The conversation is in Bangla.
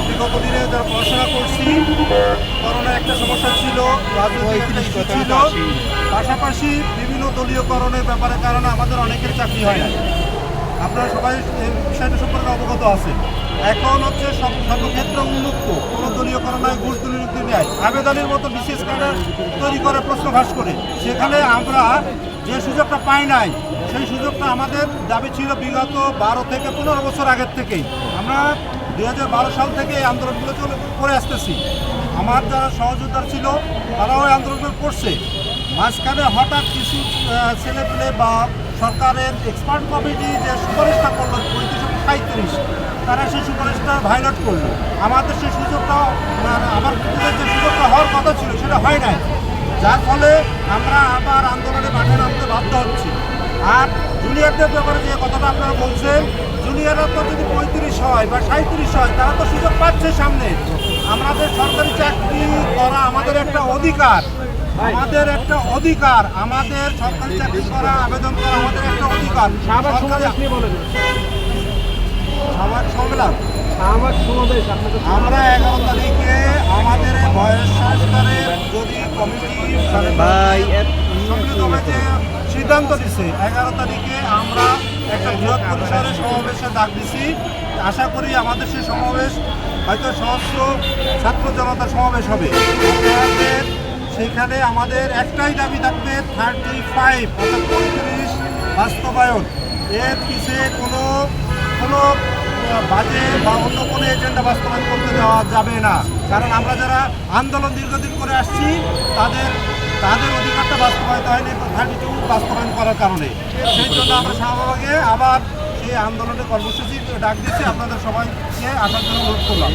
বিগত দিনে যারা পড়াশোনা করছি, করোনার একটা সমস্যা ছিল, রাজনৈতিক একটা ইস্যু ছিল, পাশাপাশি বিভিন্ন দলীয়করণের ব্যাপারের কারণে আমাদের অনেকের চাকরি হয় না। আপনারা সবাই এই বিষয়টা সম্পর্কে অবগত আছেন। এখন হচ্ছে সর্বক্ষেত্রে উন্মুক্ত, কোনো দলীয়করণ নয়, ঘুষ দুর্নীতি নেয়, আবেদনের মতো বিশেষ ক্যাডার তৈরি করে প্রশ্ন ফাঁস করে, সেখানে আমরা যে সুযোগটা পাই নাই, সেই সুযোগটা আমাদের দাবি ছিল বিগত 12 থেকে 15 বছর আগের থেকেই। আমরা 2012 সাল থেকে এই আন্দোলনগুলো করে আসতেছি। আমার যারা সহযোদ্ধা ছিল তারাও এই আন্দোলন করছে। মাঝখানে হঠাৎ কিছু ছেলেপেলে বা সরকারের এক্সপার্ট কমিটি যে সুপারিশটা করলো 35, তারা সেই সুপারিশটা ভায়োলেট করলো। আমাদের সেই সুযোগটা, আমার যে সুযোগটা হওয়ার কথা ছিল সেটা হয় নাই, যার ফলে আমরা আবার আন্দোলনে মাঠে নামতে বাধ্য হচ্ছি। আর জুনিয়রদের ব্যাপারে যে কথাটা আপনারা বলছেন, জুনিয়ররা তো যদি 35 হয় বা 37 হয়, তারা তো সুযোগ পাচ্ছে সামনে। আমাদের সরকারি চাকরি করা আমাদের একটা অধিকার, আমাদের একটা অধিকার, আমাদের সরকারি চাকরি করা, আবেদন করা আমাদের একটা অধিকার। সংগ্রাম আমরা 11 তারিখে আমাদের বয়স সংস্কারের যদি কমিটি সম্মিলিতভাবে যে সিদ্ধান্ত দিচ্ছে, 11 তারিখে আমরা একটা বৃহৎ পরিসরে সমাবেশের ডাক দিছি। আশা করি আমাদের সেই সমাবেশ হয়তো সহস্র ছাত্র জনতার সমাবেশ হবে। আমাদের সেখানে আমাদের একটাই দাবি থাকবে, 35 অর্থাৎ 35 বাস্তবায়ন। এর পিছিয়ে কোনো বাজে বা অন্য কোনো এজেন্ডা বাস্তবায়ন করতে দেওয়া যাবে না। কারণ আমরা যারা আন্দোলন দীর্ঘদিন করে আসছি, তাদের অধিকারটা বাস্তবায়িত হয়নি 32 বাস্তবায়ন করার কারণে। সেই জন্য আমরা শাহবাগে আবার সেই আন্দোলনের কর্মসূচি ডাক দিচ্ছি। আপনাদের সবাইকে আসার জন্য অনুরোধ করলাম।